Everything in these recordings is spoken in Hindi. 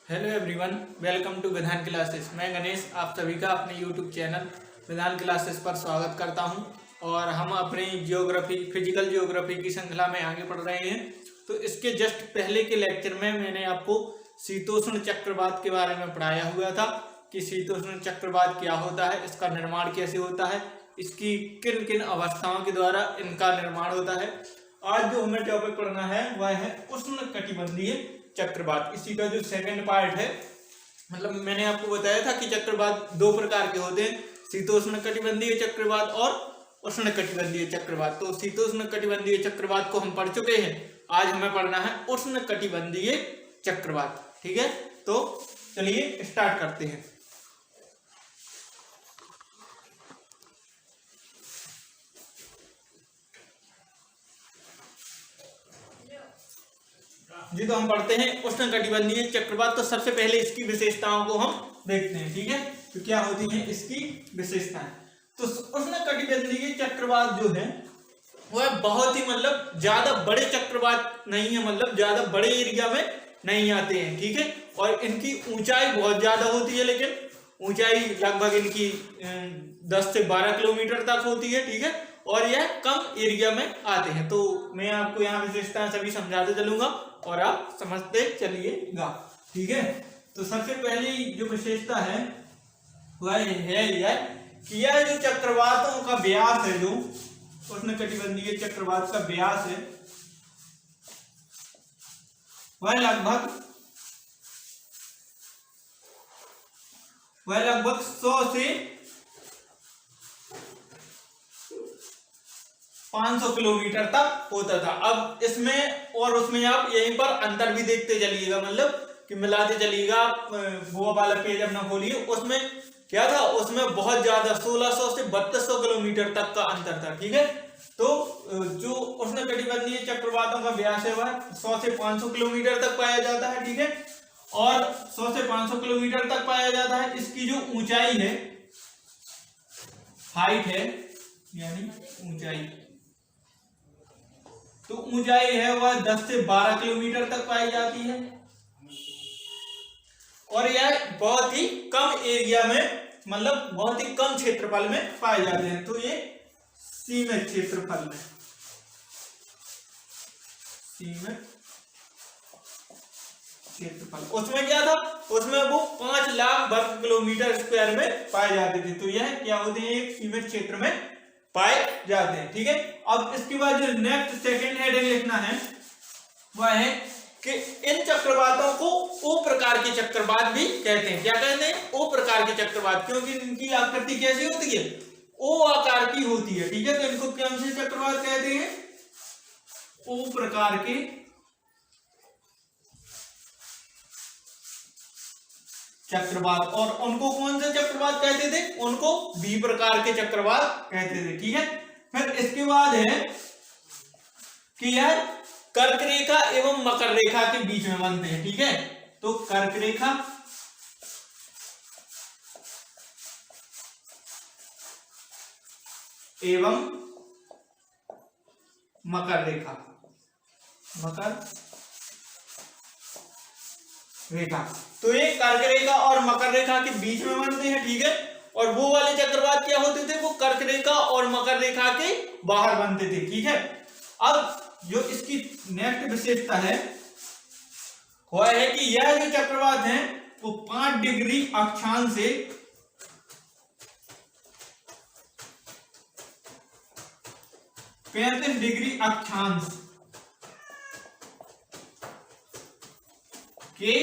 हेलो एवरीवन, वेलकम टू विधान क्लासेस। मैं गणेश आप सभी का अपने यूट्यूब चैनल विधान क्लासेस पर स्वागत करता हूं और हम अपनी फिजिकल ज्योग्राफी की श्रृंखला में आगे बढ़ रहे हैं। तो इसके जस्ट पहले के लेक्चर में मैंने आपको शीतोष्ण चक्रवात के बारे में पढ़ाया हुआ था कि शीतोष्ण चक्रवात क्या होता है, इसका निर्माण कैसे होता है, इसकी किन किन अवस्थाओं के द्वारा इनका निर्माण होता है। आज जो हमें टॉपिक पढ़ना है वह है उष्णकटिबंधीय चक्रवात। इसी का जो सेकंड पार्ट है, मतलब मैंने आपको बताया था कि चक्रवात दो प्रकार के होते हैं, शीतोष्णकटिबंधीय चक्रवात और उष्णकटिबंधीय चक्रवात। तो शीतोष्णकटिबंधीय चक्रवात को हम पढ़ चुके हैं, आज हमें पढ़ना है उष्णकटिबंधीय चक्रवात। ठीक है, तो चलिए स्टार्ट करते हैं। जी, तो हम पढ़ते हैं उष्णकटिबंधीय चक्रवात। तो सबसे पहले इसकी विशेषताओं को हम देखते हैं। ठीक है, तो क्या होती हैं इसकी विशेषताएं। तो उष्णकटिबंधीय चक्रवात जो है वह बहुत ही मतलब ज्यादा बड़े चक्रवात नहीं है, मतलब ज्यादा बड़े एरिया में नहीं आते हैं। ठीक है, और इनकी ऊंचाई बहुत ज्यादा होती है, लेकिन ऊंचाई लगभग इनकी 10 से 12 किलोमीटर तक होती है। ठीक है, और यह कम एरिया में आते हैं। तो मैं आपको यहाँ विशेषताएं सभी समझाते चलूंगा और आप समझते चलिएगा। ठीक है, तो सबसे पहली जो विशेषता है वह है यह कि यह जो चक्रवातों का व्यास है, जो उष्णकटिबंधीय चक्रवात का व्यास है वह लगभग 100 से 500 किलोमीटर तक होता था। अब इसमें और उसमें आप यहीं पर अंतर भी देखते चलिएगा, मतलब कि मिलाते चलिएगा। वो वाला पेज अपना खोलिए, उसमें क्या था, उसमें बहुत ज्यादा 1600 से 3200 किलोमीटर तक का अंतर था। ठीक है, तो जो उष्णकटिबंधीय चक्रवातों का व्यास है वह 100 से 500 किलोमीटर तक पाया जाता है। ठीक है, और 100 से 500 किलोमीटर तक पाया जाता है। इसकी जो ऊंचाई है, हाइट है यानी ऊंचाई, तो ऊंचाई है वह 10 से 12 किलोमीटर तक पाई जाती है। और यह बहुत ही कम एरिया में, मतलब बहुत ही कम क्षेत्रफल में पाए जाते हैं। तो ये सीमित क्षेत्रफल में, सीमित क्षेत्रफल, उसमें क्या था, उसमें वो 5 लाख वर्ग किलोमीटर स्क्वायर में पाए जाते थे। तो यह क्या होते हैं, एक सीमित क्षेत्र में पाए जाते हैं। ठीक है, अब इसके बाद जो नेक्स्ट सेकंड हेडिंग लिखना है वह है कि इन चक्रवातों को ओ प्रकार के चक्रवात भी कहते हैं। क्या कहते हैं, ओ प्रकार के चक्रवात, क्योंकि इनकी आकृति कैसी होती है, ओ आकार की होती है। ठीक है, तो इनको कौन से चक्रवात कहते हैं, ओ प्रकार के चक्रवात। और उनको कौन से चक्रवात कहते थे, उनको बी प्रकार के चक्रवात कहते थे। ठीक है, फिर इसके बाद है कि यह कर्क रेखा एवं मकर रेखा के बीच में बनते हैं। ठीक है, तो कर्क रेखा एवं मकर रेखा, मकर रेखा, तो ये कर्क रेखा और मकर रेखा के बीच में बनते हैं। ठीक है, और वो वाले चक्रवात क्या होते थे, वो कर्क रेखा और मकर रेखा के बाहर बनते थे। ठीक है, अब जो इसकी नेक्स्ट विशेषता है वह है कि यह जो चक्रवात है वो 5 डिग्री अक्षांश से 35 डिग्री अक्षांश के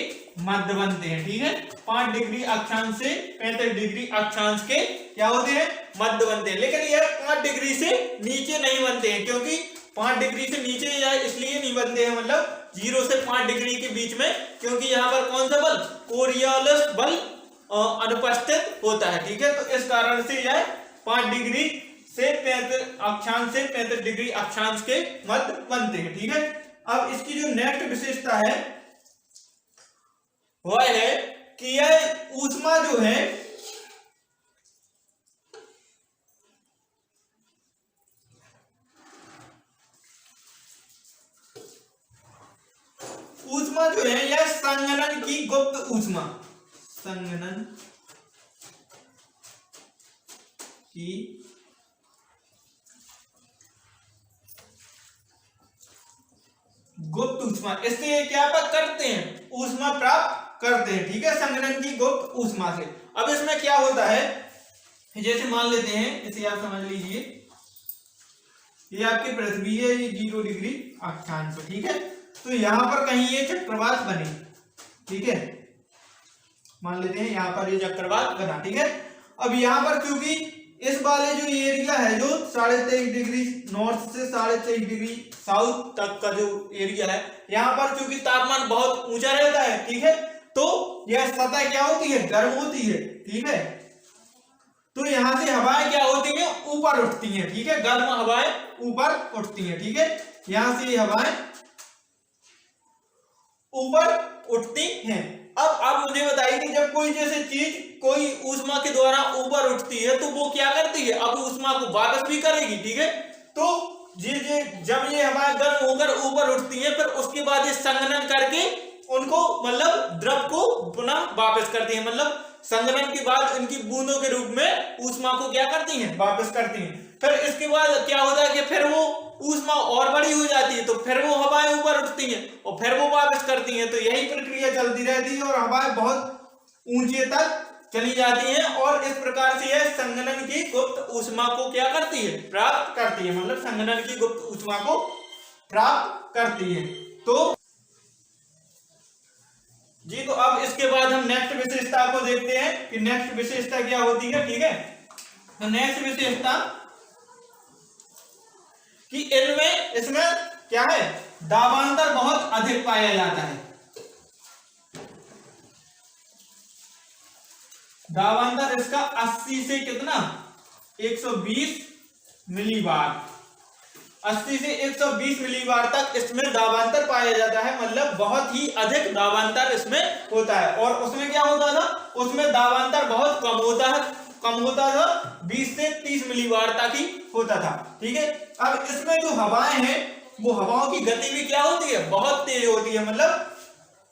मध्य बनते हैं। ठीक है, 5 डिग्री अक्षांश से 35 डिग्री अक्षांश के क्या होते हैं, मध्य बनते हैं। लेकिन यह 5 डिग्री से नीचे नहीं बनते हैं, क्योंकि 5 डिग्री से नीचे यह इसलिए नहीं बनते हैं, मतलब 0 से 5 डिग्री के बीच में, क्योंकि यहाँ पर कौन सा बल, कोरियोलिस बल अनुपस्थित होता है। ठीक है, तो इस कारण से यह 5 डिग्री से 35 अक्षांश से 35 डिग्री अक्षांश के मध्य बनते हैं। ठीक है, अब इसकी जो नेक्स्ट विशेषता है वह है कि यह ऊष्मा जो है ऊष्मा जो है यह संघनन की गुप्त ऊष्मा, संघनन की गुप्त ऊष्मा, इससे ये क्या करते हैं, ऊष्मा प्राप्त करते हैं, ठीक है, संघनन की गुप्त ऊष्मा से। अब इसमें क्या होता है, जैसे मान लेते हैं, इसे आप समझ लीजिए, ये आपकी पृथ्वी है, ये 0 डिग्री अक्षांश पर, ठीक है, तो यहां पर कहीं ये चक्रवात बने, ठीक है, मान लेते हैं यहां पर ये चक्रवात बना, ठीक है। अब यहां पर क्योंकि इस वाले जो एरिया है जो 23.5 डिग्री नॉर्थ से 23.5 डिग्री साउथ तक का जो एरिया है, यहाँ पर क्योंकि तापमान बहुत ऊंचा रहता है, ठीक है, तो यह सतह क्या होती है, गर्म होती है, ठीक है, तो यहां से हवाएं क्या होती हैं, ऊपर उठती हैं, ठीक है, गर्म हवाएं ऊपर उठती हैं, ठीक है, यहां से हवाएं ऊपर उठती हैं। अब आप मुझे बताइए कि जब कोई जैसे चीज कोई ऊष्मा के द्वारा ऊपर उठती है तो वो क्या करती है, अब ऊष्मा को वापस भी करेगी, ठीक है, तो ये जब ये हवाएं गर्म होकर ऊपर उठती हैं, फिर उसके बाद ये संघनन करके उनको मतलब द्रव को पुनः वापस करती है, मतलब संघनन के बाद इनकी बूंदों के रूप में ऊष्मा को क्या करती हैं, वापस करती हैं। फिर इसके बाद क्या होता है कि फिर वो ऊष्मा और बड़ी हो जाती है, तो फिर वो हवाएं ऊपर उठती हैं और फिर वो वापस करती हैं, तो यही प्रक्रिया चलती रहती है और हवाएं बहुत ऊंचे तक चली जाती हैं और इस प्रकार से यह संघनन की गुप्त ऊष्मा को क्या करती है, प्राप्त करती है, मतलब संघनन की गुप्त ऊष्मा को प्राप्त करती है। तो जी, तो अब इसके बाद हम नेक्स्ट विशेषता को देखते हैं कि नेक्स्ट विशेषता क्या होती है, ठीक है, तो नेक्स्ट विशेषता कि इसमें क्या है, दाबांतर बहुत अधिक पाया जाता है, दाबांतर इसका 80 से कितना 120 मिलीबार, 80 से 120 मिलीबार तक इसमें दाबांतर पाया जाता है, मतलब बहुत ही अधिक दाबांतर इसमें होता है। और उसमें क्या होता था, उसमें दाबांतर बहुत कम होता था 20 से 30 मिलीबार तक ही होता था, ठीक है। अब इसमें जो हवाएं हैं वो हवाओं की गति भी क्या होती है, बहुत तेज होती है, मतलब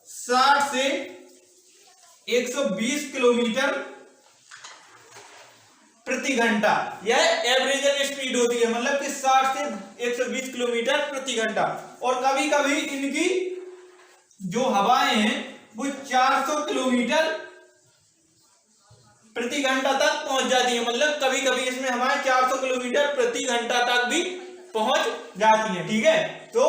60 से 120 किलोमीटर प्रति घंटा, यह एवरेज स्पीड होती है, मतलब कि 60 से 120 किलोमीटर प्रति घंटा। और कभी कभी इनकी जो हवाएं हैं वो 400 किलोमीटर प्रति घंटा तक पहुंच जाती है, मतलब कभी कभी इसमें हवाएं 400 किलोमीटर प्रति घंटा तक भी पहुंच जाती है, ठीक है। तो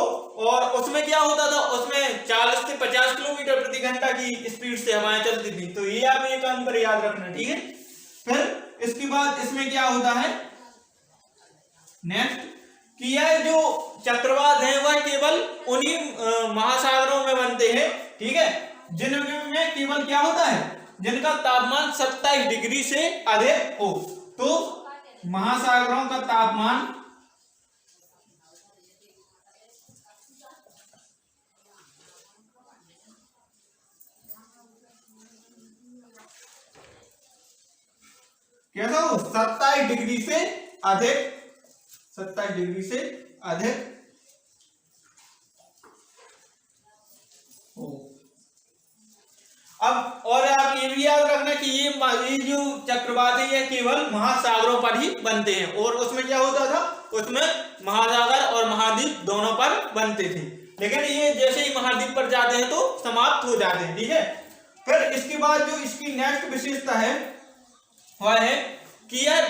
और उसमें क्या होता था, उसमें 40 से 50 किलोमीटर प्रति घंटा की स्पीड से हवाएं चलती थी, तो ये आप एक अंतर याद रखना, ठीक है। फिर इसके बाद इसमें क्या होता है नेक्स्ट कि यह जो चक्रवात है वह केवल उन्हीं महासागरों में बनते हैं, ठीक है, जिनमें केवल क्या होता है, जिनका तापमान 27 डिग्री से अधिक हो। तो महासागरों का तापमान कैसा हो, 27 डिग्री से अधिक, 27 डिग्री से अधिक हो। अब और आप ये भी याद रखना कि ये जो चक्रवात है ये केवल महासागरों पर ही बनते हैं, और उसमें क्या होता था, उसमें महासागर और महाद्वीप दोनों पर बनते थे, लेकिन ये जैसे ही महाद्वीप पर जाते हैं तो समाप्त हो जाते हैं, ठीक है। फिर इसके बाद जो इसकी नेक्स्ट विशेषता है वह है कि यह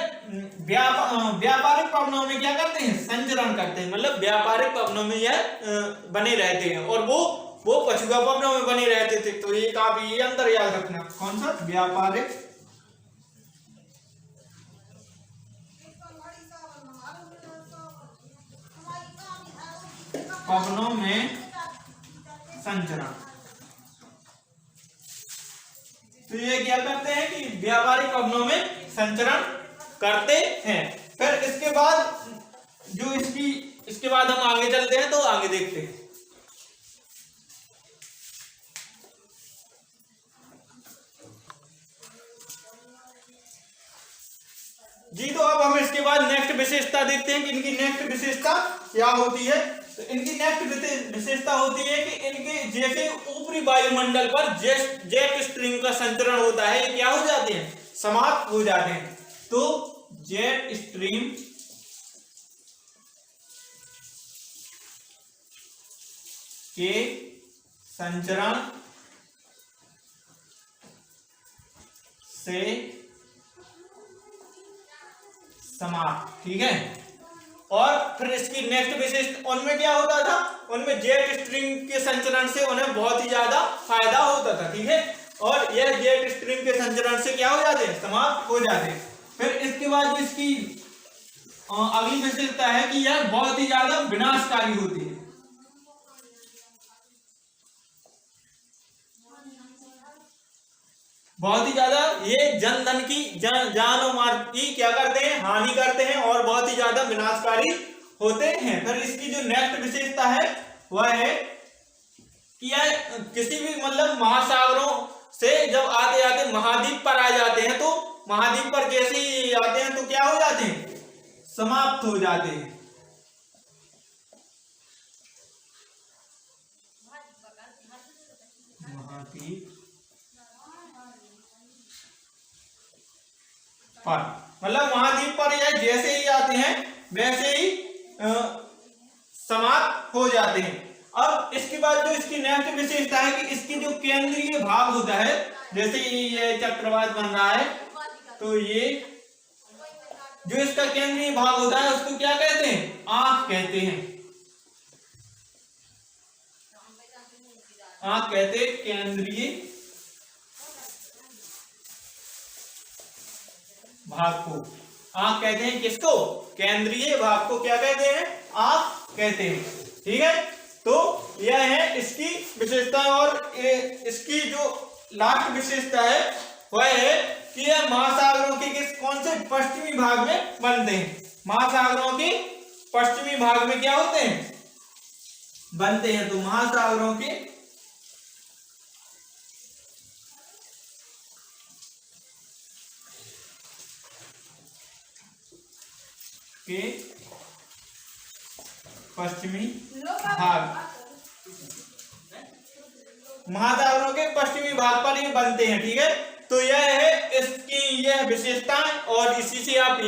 व्यापारिक पवनों में क्या करते हैं, संचरण करते हैं, मतलब व्यापारिक पवनों में यह बने रहते हैं, और वो पछुआ पवनों में बने रहते थे। तो ये आप ये अंदर याद रखना, कौन सा, व्यापारिक पवनों में संचरण। तो ये क्या करते हैं कि व्यापारिक पवनों में संचरण करते हैं। फिर इसके बाद जो इसके बाद हम आगे चलते हैं, तो आगे देखते हैं। जी, तो अब हम इसके बाद नेक्स्ट विशेषता देखते हैं कि इनकी नेक्स्ट विशेषता क्या होती है। तो इनकी नेक्स्ट विशेषता होती है कि इनके जैसे ऊपरी वायुमंडल पर जेट स्ट्रीम का संचरण होता है, ये क्या हो जाते हैं, समाप्त हो जाते हैं। तो जेट स्ट्रीम के संचरण से समाप्त, ठीक है। और फिर इसकी नेक्स्ट विशेषता, उनमें क्या होता था, उनमें जेट स्ट्रीम के संचरण से उन्हें बहुत ही ज्यादा फायदा होता था, ठीक है। और यह जेट स्ट्रीम के संचरण से क्या हो जाते हैं, समाप्त हो जाते हैं। फिर इसके बाद इसकी अगली विशेषता है कि यह बहुत ही ज्यादा विनाशकारी होती है। बहुत ही ज्यादा ये जनधन की जान और माल की क्या करते हैं, हानि करते हैं और बहुत ही ज्यादा विनाशकारी होते हैं। फिर इसकी जो नेक्स्ट विशेषता है वह है कि यह किसी भी मतलब महासागरों से जब आते आते महाद्वीप पर आ जाते हैं, तो महाद्वीप पर जैसे ही आते हैं तो क्या हो जाते हैं, समाप्त हो जाते हैं। महाद्वीप पर मतलब महाद्वीप पर यह जैसे ही आते हैं वैसे ही समाप्त हो जाते हैं। अब इसके बाद जो इसकी नेक्स्ट विशेषता है कि इसकी जो केंद्रीय भाग होता है, जैसे ये चक्रवात बन रहा है तो ये जो इसका केंद्रीय भाग होता है उसको क्या कहते हैं, आंख कहते हैं। आंख कहते हैं केंद्रीय भाग को, आंख कहते हैं। किसको, केंद्रीय भाग को क्या कहते हैं, आंख कहते हैं, ठीक है। तो यह है इसकी विशेषता। और इसकी जो लास्ट विशेषता है वह है कि यह महासागरों के किस कौन से पश्चिमी भाग में बनते हैं। महासागरों के पश्चिमी भाग में क्या होते हैं, बनते हैं। तो महासागरों के पश्चिमी भाग, महासागरों के पश्चिमी भाग पर ये बनते हैं, ठीक है। तो यह है इसकी यह विशेषता, और इसी से आप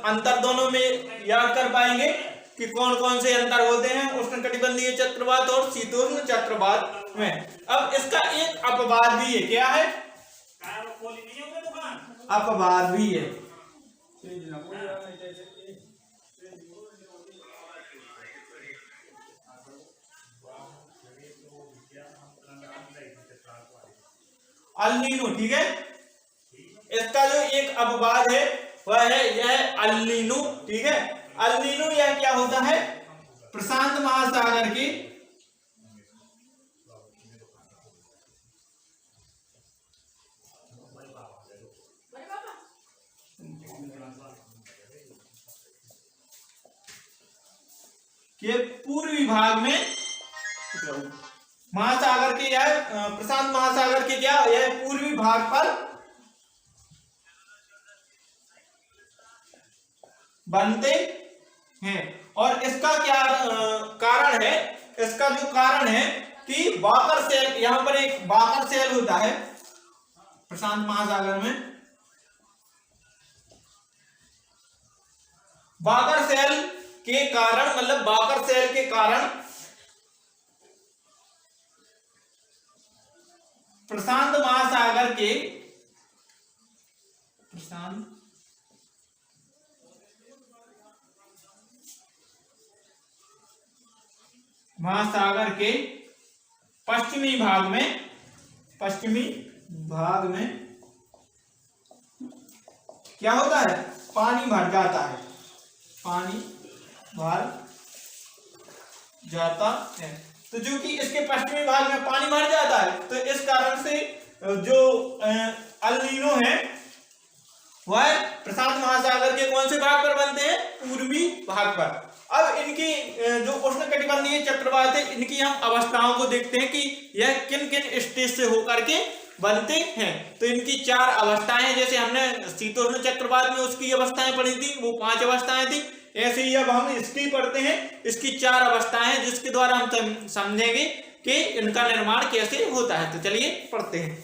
अंतर दोनों में याद कर पाएंगे कि कौन कौन से अंतर होते हैं उष्णकटिबंधीय चक्रवात और शीतोष्ण चक्रवात में। अब इसका एक अपवाद भी है, क्या है, अपवाद भी है। अल नीनो, ठीक है। इसका जो एक अपवाद है वह है यह अल नीनो, ठीक है। अल नीनो यह क्या होता है, प्रशांत महासागर की के पूर्वी भाग में, महासागर के यह प्रशांत महासागर के क्या यह पूर्वी भाग पर बनते हैं। और इसका क्या कारण है, इसका जो कारण है कि वाकर सेल, यहां पर एक वाकर सेल होता है प्रशांत महासागर में। वाकर सेल के कारण मतलब वाकर सेल के कारण प्रशांत महासागर के पश्चिमी भाग में क्या होता है, पानी भर जाता है, पानी भर जाता है। तो जो कि इसके पश्चिमी भाग में पानी भर जाता है, तो इस कारण से जो अल नीनो है वह प्रशांत महासागर के कौन से भाग पर बनते हैं, पूर्वी भाग पर। अब इनकी जो उष्णकटिबंधीय चक्रवात है, इनकी हम अवस्थाओं को देखते हैं कि यह किन किन स्टेज से होकर के बनते हैं। तो इनकी 4 अवस्थाएं हैं, जैसे हमने शीतोष्ण चक्रवात में उसकी अवस्थाएं पढ़ी थी, वो 5 अवस्थाएं थी, ऐसे ही अब हम इसकी पढ़ते हैं, इसकी 4 अवस्थाएं हैं, जिसके द्वारा हम समझेंगे कि इनका निर्माण कैसे होता है। तो चलिए पढ़ते हैं।